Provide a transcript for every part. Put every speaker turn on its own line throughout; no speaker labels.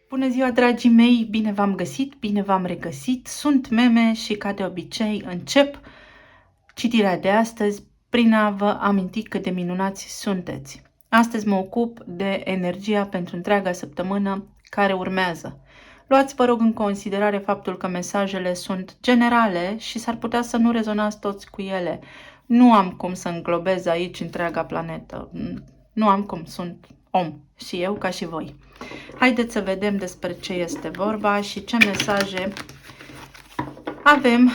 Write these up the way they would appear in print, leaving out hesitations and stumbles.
Bună ziua, dragii mei! Bine v-am găsit, bine v-am regăsit. Sunt Meme și, ca de obicei, încep citirea de astăzi prin a vă aminti cât de minunați sunteți. Astăzi mă ocup de energia pentru întreaga săptămână care urmează. Luați, vă rog, în considerare faptul că mesajele sunt generale și s-ar putea să nu rezonați toți cu ele. Nu am cum să înglobez aici întreaga planetă. Nu am cum, sunt om și eu ca și voi. Haideți să vedem despre ce este vorba și ce mesaje avem,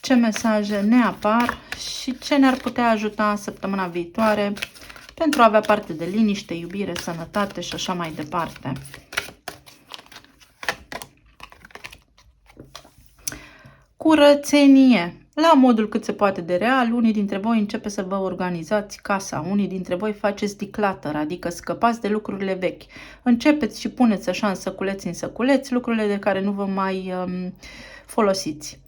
ce mesaje ne apar și ce ne-ar putea ajuta săptămâna viitoare pentru a avea parte de liniște, iubire, sănătate și așa mai departe. Curățenie. La modul cât se poate de real, unii dintre voi începe să vă organizați casa, unii dintre voi faceți declutter, adică scăpați de lucrurile vechi. Începeți și puneți așa în săculeți lucrurile de care nu vă mai folosiți.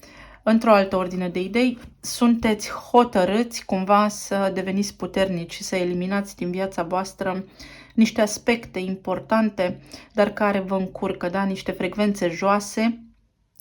Într-o altă ordine de idei, sunteți hotărâți cumva să deveniți puternici și să eliminați din viața voastră niște aspecte importante, dar care vă încurcă, da? Niște frecvențe joase.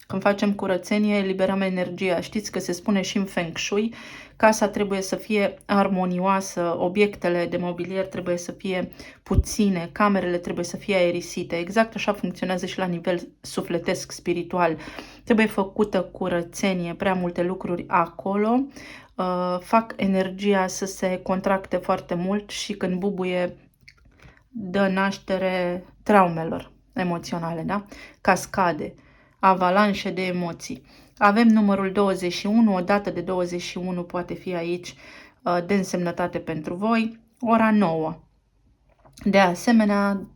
Când facem curățenie, eliberăm energia. Știți că se spune și în Feng Shui, casa trebuie să fie armonioasă, obiectele de mobilier trebuie să fie puține, camerele trebuie să fie aerisite. Exact așa funcționează și la nivel sufletesc, spiritual. Trebuie făcută curățenie, prea multe lucruri acolo fac energia să se contracte foarte mult și când bubuie dă naștere traumelor emoționale, da? Cascade, avalanșe de emoții. Avem numărul 21, o dată de 21 poate fi aici de însemnătate pentru voi, ora 9. De asemenea,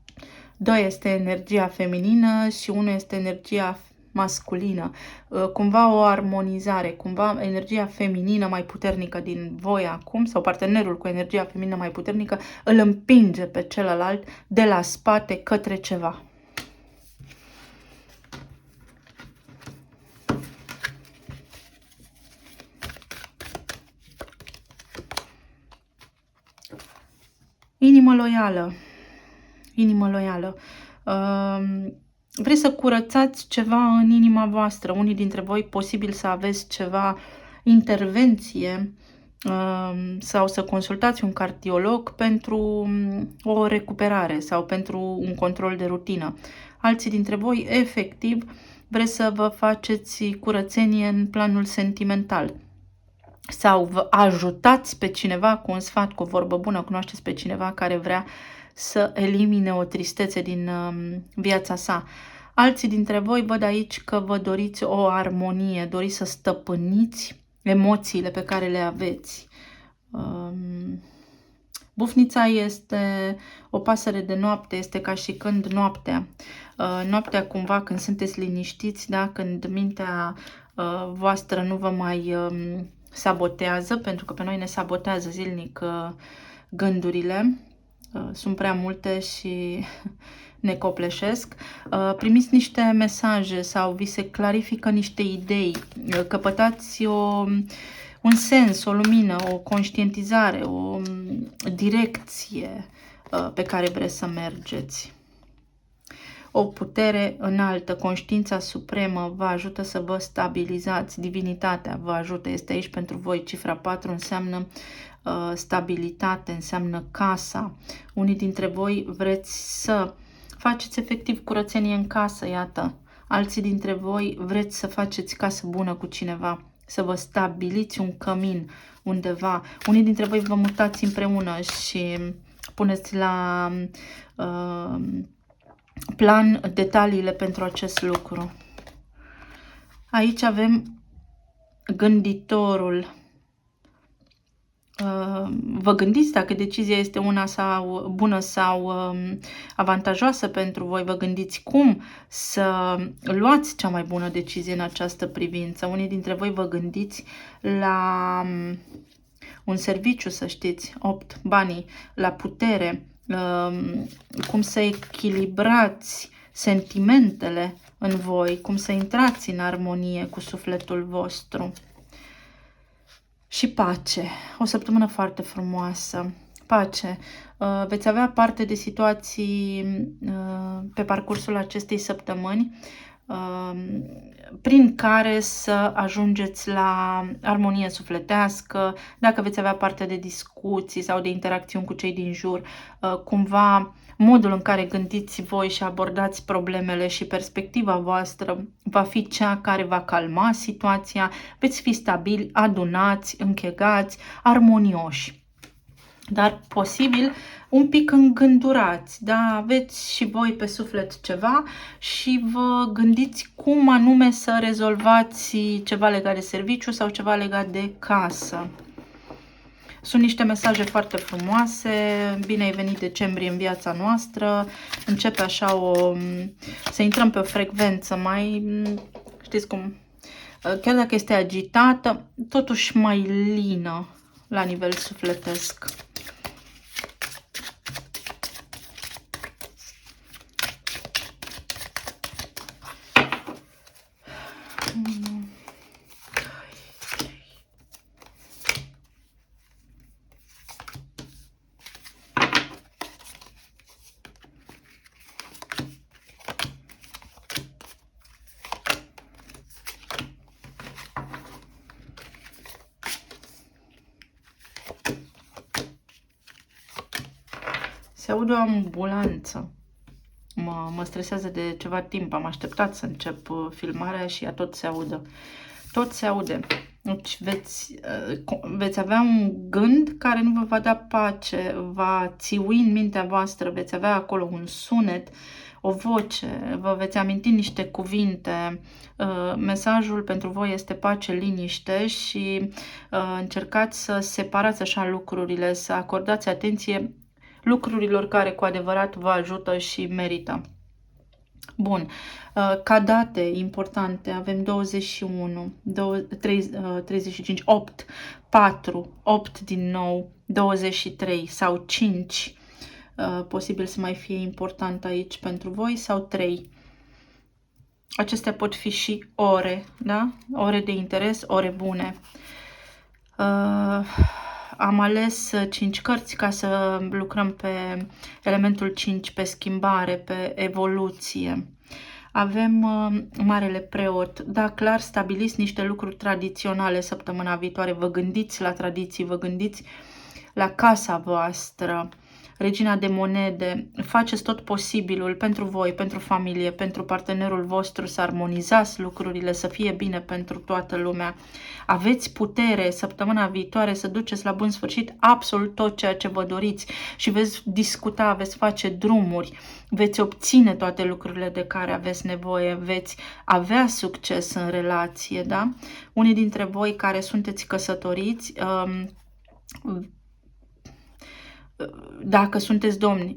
2 este energia feminină și 1 este energia masculină. Cumva o armonizare, cumva energia feminină mai puternică din voi acum, sau partenerul cu energia feminină mai puternică, îl împinge pe celălalt de la spate către ceva. Inimă loială. Inimă loială. Vreți să curățați ceva în inima voastră. Unii dintre voi posibil să aveți ceva intervenție sau să consultați un cardiolog pentru o recuperare sau pentru un control de rutină. Alții dintre voi, efectiv, vreți să vă faceți curățenie în planul sentimental. Sau vă ajutați pe cineva cu un sfat, cu o vorbă bună, cunoașteți pe cineva care vrea să elimine o tristețe din viața sa. Alții dintre voi văd aici că vă doriți o armonie, doriți să stăpâniți emoțiile pe care le aveți. Bufnița este o pasăre de noapte, este ca și când noaptea. Noaptea cumva când sunteți liniștiți, da? Când mintea voastră nu vă mai sabotează, pentru că pe noi ne sabotează zilnic gândurile. Sunt prea multe și ne copleșesc. Primiți niște mesaje sau vi se clarifică niște idei, căpătați un sens, o lumină, o conștientizare, o direcție pe care vreți să mergeți. O putere înaltă, conștiința supremă vă ajută să vă stabilizați, divinitatea vă ajută, este aici pentru voi. Cifra 4 înseamnă stabilitate, înseamnă casa. Unii dintre voi vreți să faceți efectiv curățenie în casă, iată. Alții dintre voi vreți să faceți casă bună cu cineva, să vă stabiliți un cămin undeva. Unii dintre voi vă mutați împreună și puneți la plan detaliile pentru acest lucru. Aici avem gânditorul. Vă gândiți dacă decizia este una sau bună sau avantajoasă pentru voi, vă gândiți cum să luați cea mai bună decizie în această privință. Unii dintre voi vă gândiți la un serviciu, să știți, 8, banii, la putere, cum să echilibrați sentimentele în voi, cum să intrați în armonie cu sufletul vostru. Și pace. O săptămână foarte frumoasă. Pace. Veți avea parte de situații pe parcursul acestei săptămâni prin care să ajungeți la armonie sufletească, dacă veți avea parte de discuții sau de interacțiuni cu cei din jur, cumva modul în care gândiți voi și abordați problemele și perspectiva voastră va fi cea care va calma situația, veți fi stabili, adunați, închegați, armonioși. Dar posibil un pic îngândurați, da? Aveți și voi pe suflet ceva și vă gândiți cum anume să rezolvați ceva legat de serviciu sau ceva legat de casă. Sunt niște mesaje foarte frumoase, bine ai venit decembrie în viața noastră, începe așa să intrăm pe o frecvență mai, știți cum, chiar dacă este agitată, totuși mai lină la nivel sufletesc. Se aude o ambulanță. Mă stresează de ceva timp. Am așteptat să încep filmarea și ea tot se audă. Tot se aude. Deci veți avea un gând care nu vă va da pace, va țiui în mintea voastră, veți avea acolo un sunet, o voce, vă veți aminti niște cuvinte. Mesajul pentru voi este pace, liniște și încercați să separați așa lucrurile, să acordați atenție lucrurilor care cu adevărat vă ajută și merită. Bun, ca date importante avem 21, 35, 8, 4, 8 din nou, 23 sau 5, posibil să mai fie important aici pentru voi, sau 3. Acestea pot fi și ore, da? Ore de interes, ore bune. Am ales 5 cărți ca să lucrăm pe elementul 5, pe schimbare, pe evoluție. Avem Marele Preot. Da, clar, stabiliți niște lucruri tradiționale săptămâna viitoare. Vă gândiți la tradiții, vă gândiți la casa voastră. Regina de monede, faceți tot posibilul pentru voi, pentru familie, pentru partenerul vostru, să armonizați lucrurile, să fie bine pentru toată lumea. Aveți putere săptămâna viitoare să duceți la bun sfârșit absolut tot ceea ce vă doriți și veți discuta, veți face drumuri, veți obține toate lucrurile de care aveți nevoie, veți avea succes în relație, da? Unii dintre voi care sunteți căsătoriți, dacă sunteți domni,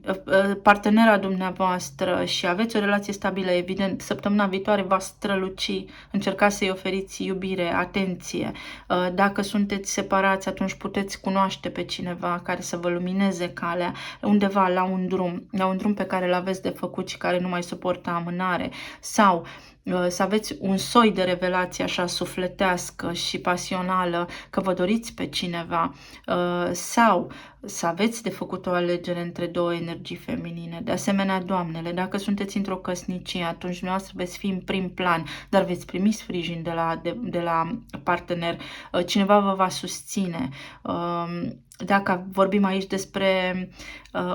partenera dumneavoastră și aveți o relație stabilă, evident, săptămâna viitoare va străluci, încercați să-i oferiți iubire, atenție. Dacă sunteți separați, atunci puteți cunoaște pe cineva care să vă lumineze calea undeva la un drum pe care îl aveți de făcut și care nu mai suportă amânare, sau să aveți un soi de revelație așa sufletească și pasională că vă doriți pe cineva, sau să aveți de făcut o alegere între două energii feminine. De asemenea, doamnele, dacă sunteți într-o căsnicie, atunci dumneavoastră veți fi în prim plan, dar veți primi sprijin de la partener. Cineva vă va susține. Dacă vorbim aici despre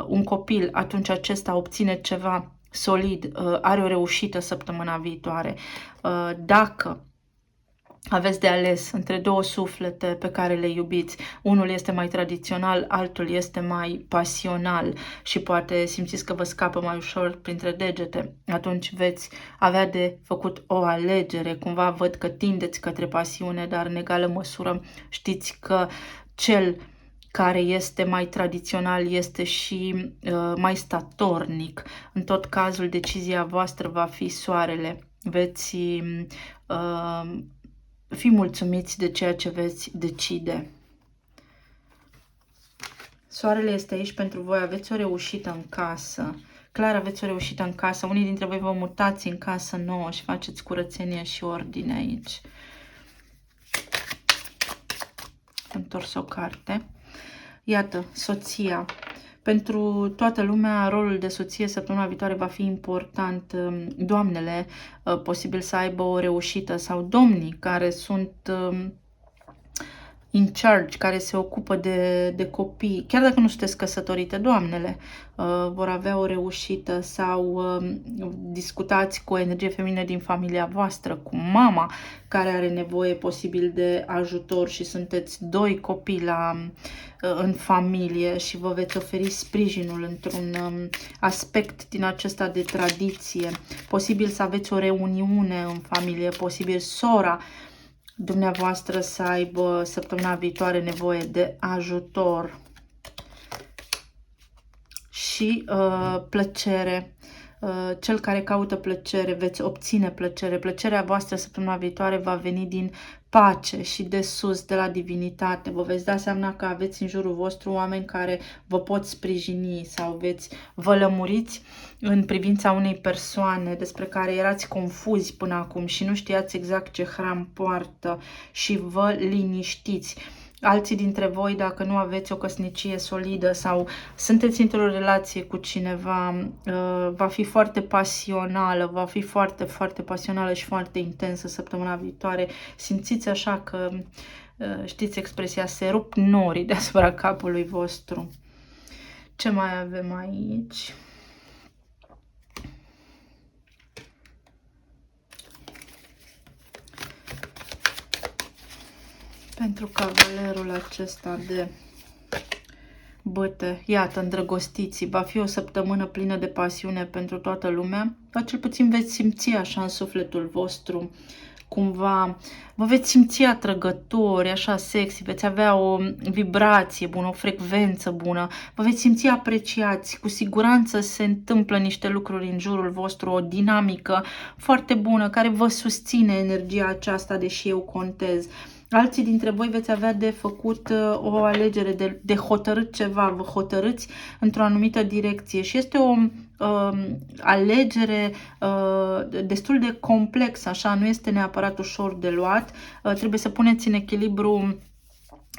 un copil, atunci acesta obține ceva solid, are o reușită săptămâna viitoare. Dacă aveți de ales între două suflete pe care le iubiți, unul este mai tradițional, altul este mai pasional și poate simțiți că vă scapă mai ușor printre degete, atunci veți avea de făcut o alegere. Cumva văd că tindeți către pasiune, dar în egală măsură știți că cel care este mai tradițional este și mai statornic. În tot cazul, decizia voastră va fi soarele. Veți fi mulțumiți de ceea ce veți decide. Soarele este aici pentru voi, aveți o reușită în casă. Clar aveți o reușită în casă. Unii dintre voi vă mutați în casă nouă și faceți curățenie și ordine aici. Am întors o carte. Iată, soția. Pentru toată lumea, rolul de soție săptămâna viitoare va fi important. Doamnele posibil să aibă o reușită sau domnii care sunt in charge, care se ocupă de copii, chiar dacă nu sunteți căsătorite, doamnele vor avea o reușită sau discutați cu o energie feminină din familia voastră, cu mama care are nevoie posibil de ajutor și sunteți doi copii în familie și vă veți oferi sprijinul într-un aspect din acesta de tradiție. Posibil să aveți o reuniune în familie, posibil sora dumneavoastră să aibă săptămâna viitoare nevoie de ajutor și plăcere. Cel care caută plăcere, veți obține plăcere. Plăcerea voastră săptămâna viitoare va veni din pace și de sus, de la divinitate. Vă veți da seama că aveți în jurul vostru oameni care vă pot sprijini sau vă lămuriți în privința unei persoane despre care erați confuzi până acum și nu știați exact ce hram poartă și vă liniștiți. Alții dintre voi, dacă nu aveți o căsnicie solidă sau sunteți într-o relație cu cineva, va fi foarte pasională, va fi foarte, foarte pasională și foarte intensă săptămâna viitoare. Simțiți așa că, știți expresia, se rup norii deasupra capului vostru. Ce mai avem aici? Pentru cavalerul acesta de băte, iată, îndrăgostiții, va fi o săptămână plină de pasiune pentru toată lumea, dar cel puțin veți simți așa în sufletul vostru, cumva, vă veți simți atrăgători, așa sexy, veți avea o vibrație bună, o frecvență bună, vă veți simți apreciați, cu siguranță se întâmplă niște lucruri în jurul vostru, o dinamică foarte bună care vă susține energia aceasta, deși eu contez. Alții dintre voi veți avea de făcut o alegere, de hotărât ceva, vă hotărâți într-o anumită direcție și este o alegere destul de complexă, așa, nu este neapărat ușor de luat, trebuie să puneți în echilibru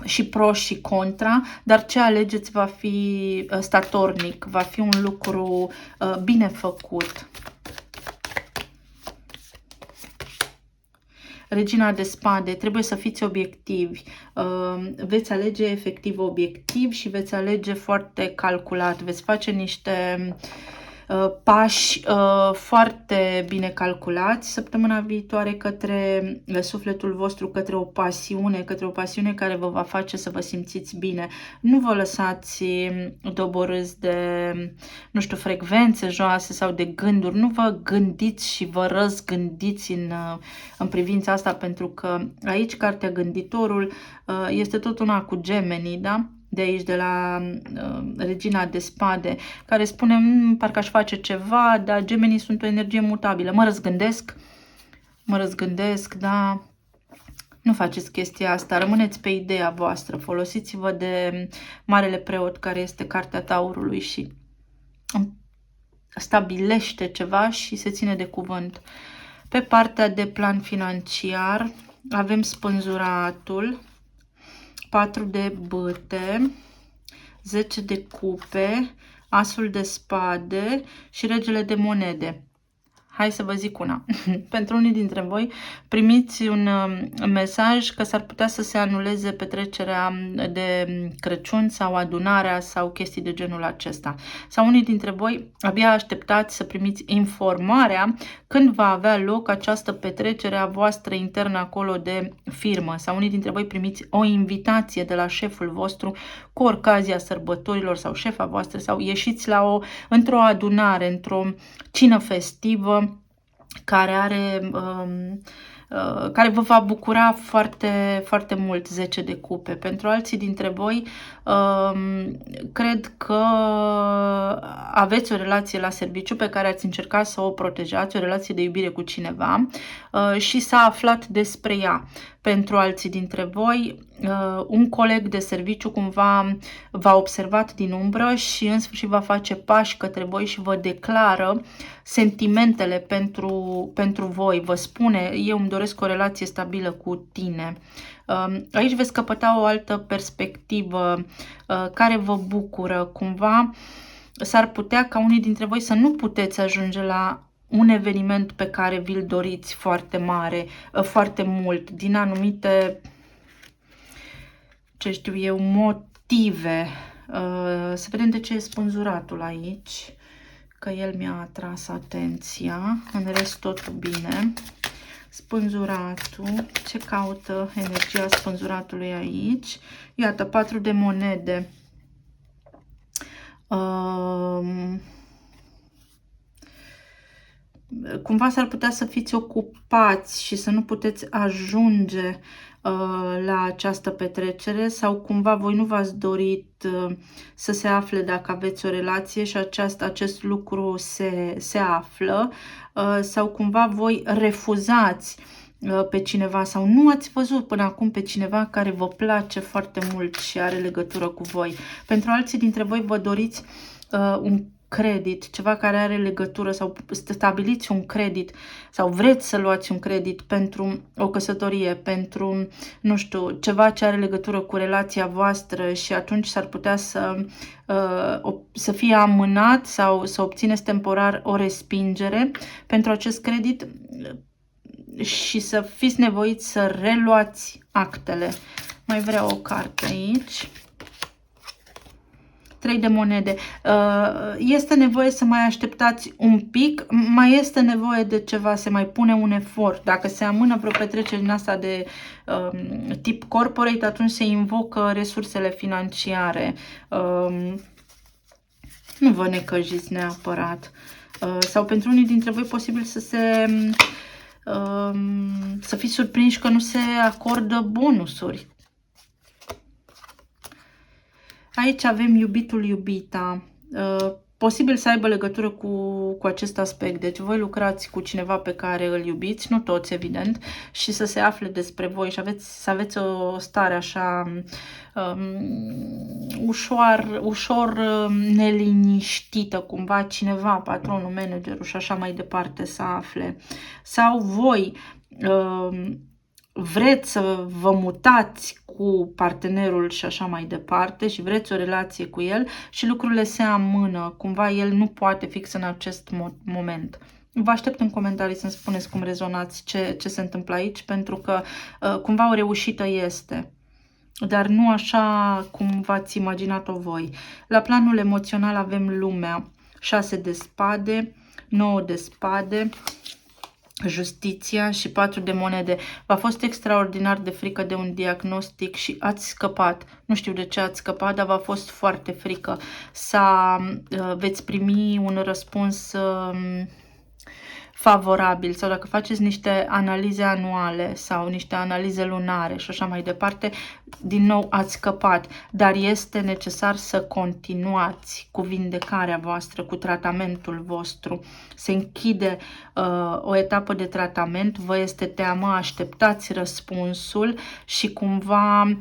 și pro și contra, dar ce alegeți va fi statornic, va fi un lucru bine făcut. Regina de spade, trebuie să fiți obiectivi, veți alege efectiv obiectiv și veți alege foarte calculat, veți face niște pași foarte bine calculați săptămâna viitoare către sufletul vostru, către o pasiune care vă va face să vă simțiți bine. Nu vă lăsați doborâți de, nu știu, frecvențe joase sau de gânduri. Nu vă gândiți și vă răzgândiți în privința asta, pentru că aici cartea Gânditorul este tot una cu gemenii, da? De aici, de la Regina de spade, care spune, parcă aș face ceva, dar gemenii sunt o energie mutabilă. Mă răzgândesc, da, nu faceți chestia asta, rămâneți pe ideea voastră, folosiți-vă de Marele Preot, care este cartea Taurului și stabilește ceva și se ține de cuvânt. Pe partea de plan financiar avem spânzuratul, 4 de bâte, 10 de cupe, asul de spade și regele de monede. Hai să vă zic una. Pentru unii dintre voi primiți un mesaj că s-ar putea să se anuleze petrecerea de Crăciun sau adunarea sau chestii de genul acesta. Sau unii dintre voi abia așteptați să primiți informarea când va avea loc această petrecere a voastră internă acolo de firmă. Sau unii dintre voi primiți o invitație de la șeful vostru cu ocazia sărbătorilor sau șefa voastră sau ieșiți într-o adunare, într-o cină festivă care vă va bucura foarte, foarte mult, 10 de cupe. Pentru alții dintre voi, cred că aveți o relație la serviciu pe care ați încercat să o protejați, o relație de iubire cu cineva și s-a aflat despre ea. Pentru alții dintre voi, un coleg de serviciu cumva v-a observat din umbră și în sfârșit va face pași către voi și vă declară sentimentele pentru voi. Vă spune, eu îmi doresc o relație stabilă cu tine. Aici veți căpăta o altă perspectivă care vă bucură. Cumva s-ar putea ca unii dintre voi să nu puteți ajunge la un eveniment pe care vi-l doriți foarte mare, foarte mult, din anumite, ce știu eu, motive. Să vedem de ce e spânzuratul aici, că el mi-a atras atenția. În rest totul bine. Spânzuratul, ce caută energia spânzuratului aici? Iată, 4 de monede. Cumva s-ar putea să fiți ocupați și să nu puteți ajunge la această petrecere, sau cumva voi nu v-ați dorit să se afle dacă aveți o relație și acest lucru se află, sau cumva voi refuzați pe cineva sau nu ați văzut până acum pe cineva care vă place foarte mult și are legătură cu voi. Pentru alții dintre voi vă doriți un credit, ceva care are legătură, sau stabiliți un credit sau vreți să luați un credit pentru o căsătorie, pentru, nu știu, ceva ce are legătură cu relația voastră și atunci s-ar putea să fie amânat sau să obțineți temporar o respingere pentru acest credit și să fiți nevoiți să reluați actele. Mai vreau o carte aici. 3 de monede. Este nevoie să mai așteptați un pic, mai este nevoie de ceva, se mai pune un efort. Dacă se amână vreo petrecere din asta de tip corporate, atunci se invocă resursele financiare. Nu vă necăjiți neapărat. Sau pentru unii dintre voi posibil să fiți surprinși că nu se acordă bonusuri. Aici avem iubitul, iubita. Posibil să aibă legătură cu acest aspect. Deci voi lucrați cu cineva pe care îl iubiți, nu toți evident, și să se afle despre voi și să aveți o stare așa ușor neliniștită, cumva cineva, patronul, managerul și așa mai departe să afle. Sau voi vreți să vă mutați cu partenerul și așa mai departe și vreți o relație cu el și lucrurile se amână, cumva el nu poate fix în acest moment. Vă aștept în comentarii să-mi spuneți cum rezonați, ce se întâmplă aici, pentru că cumva o reușită este, dar nu așa cum v-ați imaginat-o voi. La planul emoțional avem lumea, 6 de spade, 9 de spade, justiția și 4 de monede. V-a fost extraordinar de frică de un diagnostic și ați scăpat. Nu știu de ce ați scăpat, dar v-a fost foarte frică. Veți primi un răspuns favorabil, sau dacă faceți niște analize anuale sau niște analize lunare și așa mai departe, din nou ați scăpat, dar este necesar să continuați cu vindecarea voastră, cu tratamentul vostru. Se închide o etapă de tratament, vă este teamă, așteptați răspunsul și cumva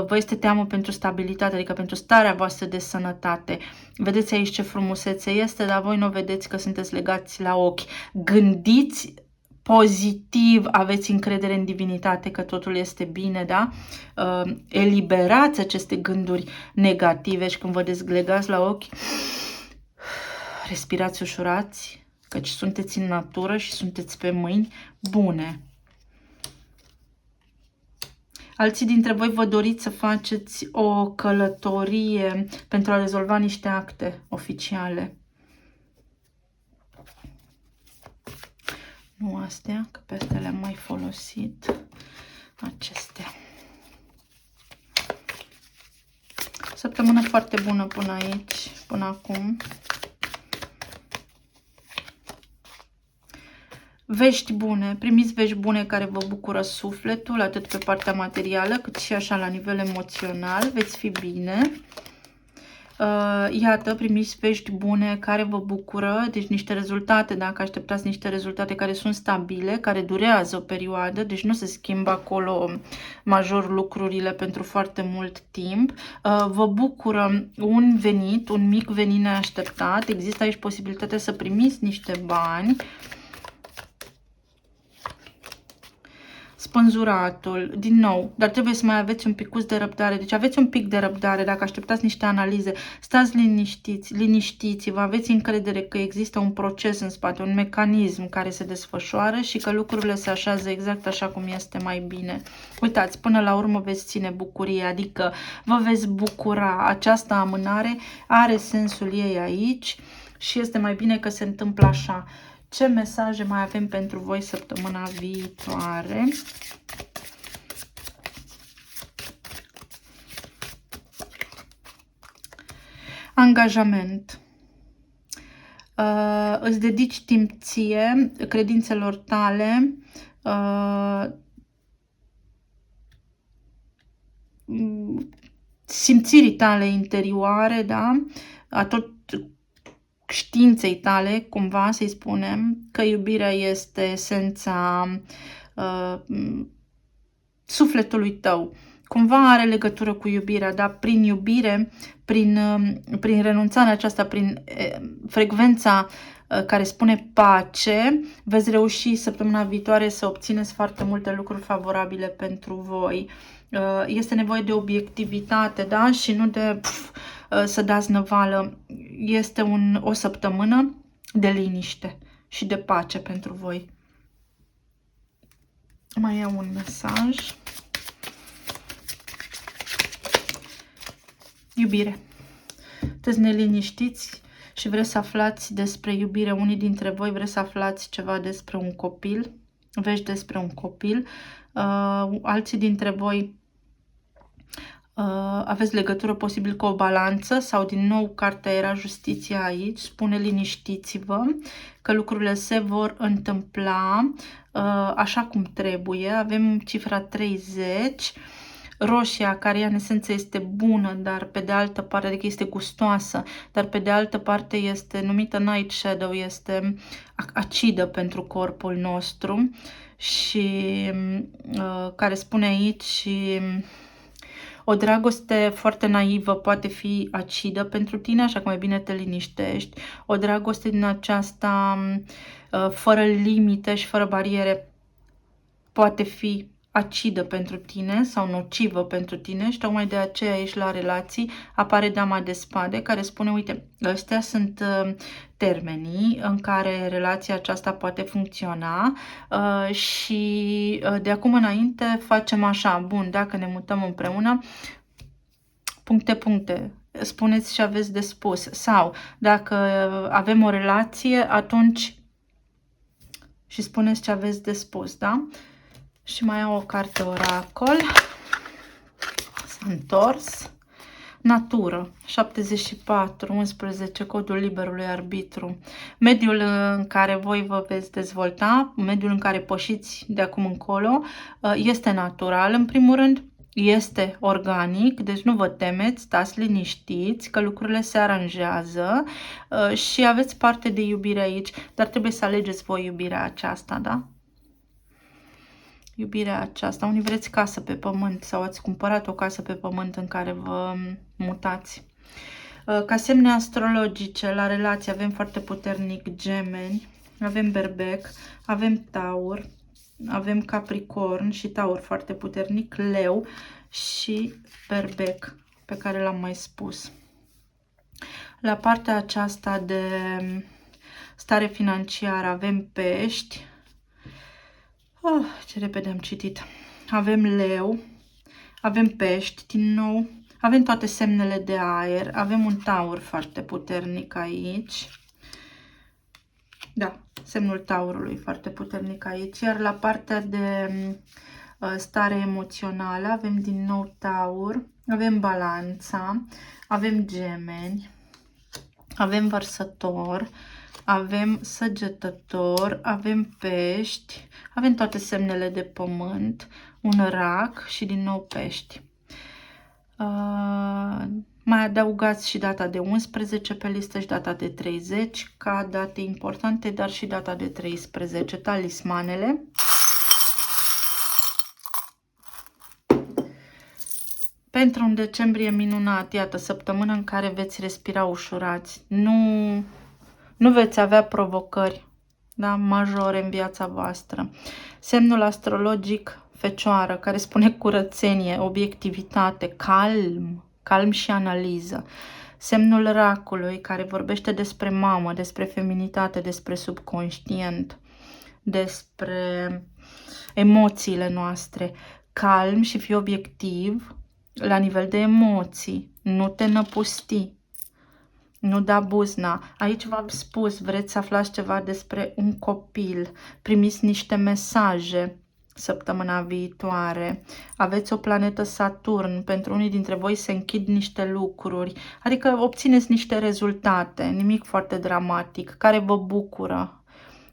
vă este teamă pentru stabilitate, adică pentru starea voastră de sănătate. Vedeți aici ce frumusețe este, dar voi nu vedeți că sunteți legați la ochi. Gândiți pozitiv, aveți încredere în divinitate că totul este bine, da? Eliberați aceste gânduri negative și când vă dezlegați la ochi, respirați, ușurați, căci sunteți în natură și sunteți pe mâini bune. Alții dintre voi vă doriți să faceți o călătorie pentru a rezolva niște acte oficiale. Nu astea, că pe astea le-am mai folosit. Acestea. Săptămână foarte bună până aici, până acum. Vești bune, primiți vești bune care vă bucură sufletul, atât pe partea materială, cât și așa la nivel emoțional, veți fi bine. Iată, primiți vești bune care vă bucură, deci niște rezultate, dacă așteptați niște rezultate care sunt stabile, care durează o perioadă, deci nu se schimbă acolo major lucrurile pentru foarte mult timp. Vă bucură un venit, un mic venit neașteptat, există aici posibilitatea să primiți niște bani. Spânzuratul, din nou, dar trebuie să mai aveți un picuț de răbdare. Deci aveți un pic de răbdare dacă așteptați niște analize. Stați liniștiți, liniștiți-vă, aveți încredere că există un proces în spate, un mecanism care se desfășoară și că lucrurile se așează exact așa cum este mai bine. Uitați, până la urmă veți ține bucurie, adică vă veți bucura. Această amânare are sensul ei aici și este mai bine că se întâmplă așa. Ce mesaje mai avem pentru voi săptămâna viitoare? Angajament. Îți dedici timp ție, credințelor tale, simțirii tale interioare, da? A tot științei tale, cumva să-i spunem, că iubirea este esența sufletului tău. Cumva are legătură cu iubirea, dar prin iubire, prin renunțarea aceasta, prin frecvența care spune pace, veți reuși săptămâna viitoare să obțineți foarte multe lucruri favorabile pentru voi. Este nevoie de obiectivitate, da? Și nu de să dați năvală. Este o săptămână de liniște și de pace pentru voi. Mai iau un mesaj. Iubire. Sunteți neliniștiți și vreți să aflați despre iubire. Unii dintre voi vreți să aflați ceva despre un copil. Vești despre un copil. Alții dintre voi aveți legătură posibil cu o balanță sau din nou cartea era justiția aici. Spune liniștiți-vă că lucrurile se vor întâmpla așa cum trebuie. Avem cifra 30. Roșia, care ea în esență este bună, dar pe de altă parte, adică este gustoasă, dar pe de altă parte este numită Night Shadow, este acidă pentru corpul nostru și care spune aici o dragoste foarte naivă poate fi acidă pentru tine, așa că mai bine te liniștești. O dragoste din aceasta fără limite și fără bariere poate fi acidă pentru tine sau nocivă pentru tine și tocmai de aceea ești la relații. Apare Dama de Spade care spune, uite, ăstea sunt termenii în care relația aceasta poate funcționa și de acum înainte facem așa, bun, dacă ne mutăm împreună, puncte, spuneți și aveți de spus, sau dacă avem o relație, atunci și spuneți ce aveți de spus, da? Și mai au o carte oracol. S-a întors. Natură. 74, 11, codul liberului arbitru. Mediul în care voi vă veți dezvolta, mediul în care pășiți de acum încolo, este natural, în primul rând. Este organic, deci nu vă temeți, stați liniștiți că lucrurile se aranjează și aveți parte de iubire aici, dar trebuie să alegeți voi iubirea aceasta, da? Iubirea aceasta. Unii vreți casă pe pământ sau ați cumpărat o casă pe pământ în care vă mutați. Ca semne astrologice, la relație avem foarte puternic Gemeni, avem Berbec, avem Taur, avem Capricorn și Taur foarte puternic, Leu și Berbec, pe care l-am mai spus. La partea aceasta de stare financiară avem Pești. Oh, ce repede am citit. Avem Leu, avem Pești din nou, avem toate semnele de aer, avem un Taur foarte puternic aici. Da, semnul Taurului foarte puternic aici. Iar la partea de stare emoțională avem din nou Taur, avem Balanța, avem Gemeni, avem Vărsător, avem Săgetător, avem Pești, avem toate semnele de pământ, un Rac și din nou Pești. Mai Mai adăugați și data de 11 pe listă și data de 30 ca date importante, dar și data de 13. Talismanele. Pentru un decembrie minunat, iată, săptămână în care veți respira ușurați. Nu veți avea provocări, da, majore în viața voastră. Semnul astrologic Fecioară, care spune curățenie, obiectivitate, calm și analiză. Semnul Racului, care vorbește despre mamă, despre feminitate, despre subconștient, despre emoțiile noastre. Calm și fii obiectiv la nivel de emoții, nu te năpusti, nu da buzna. Aici v-am spus, vreți să aflați ceva despre un copil, primiți niște mesaje săptămâna viitoare, aveți o planetă Saturn, pentru unii dintre voi se închid niște lucruri, adică obțineți niște rezultate, nimic foarte dramatic, care vă bucură.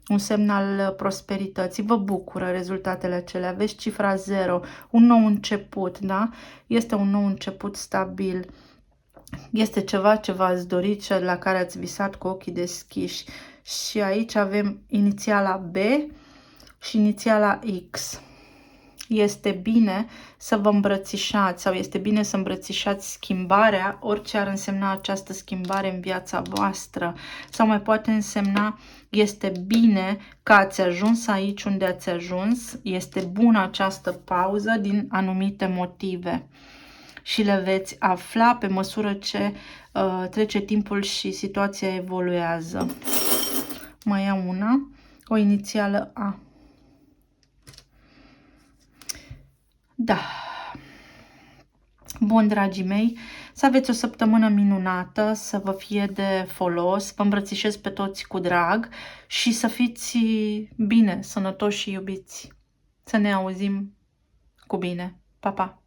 Un semn al prosperității, vă bucură rezultatele acelea, aveți cifra 0, un nou început, da? Este un nou început stabil, este ceva ce v-ați dorit și la care ați visat cu ochii deschiși. Și aici avem inițiala B și inițiala X. Este bine să vă îmbrățișați sau este bine să îmbrățișați schimbarea, orice ar însemna această schimbare în viața voastră. Sau mai poate însemna, este bine că ați ajuns aici unde ați ajuns, este bună această pauză din anumite motive. Și le veți afla pe măsură ce trece timpul și situația evoluează. Mai am una, o inițială A. Da. Bun, dragii mei, să aveți o săptămână minunată, să vă fie de folos, vă îmbrățișez pe toți cu drag și să fiți bine, sănătoși și iubiți. Să ne auzim cu bine. Pa, pa!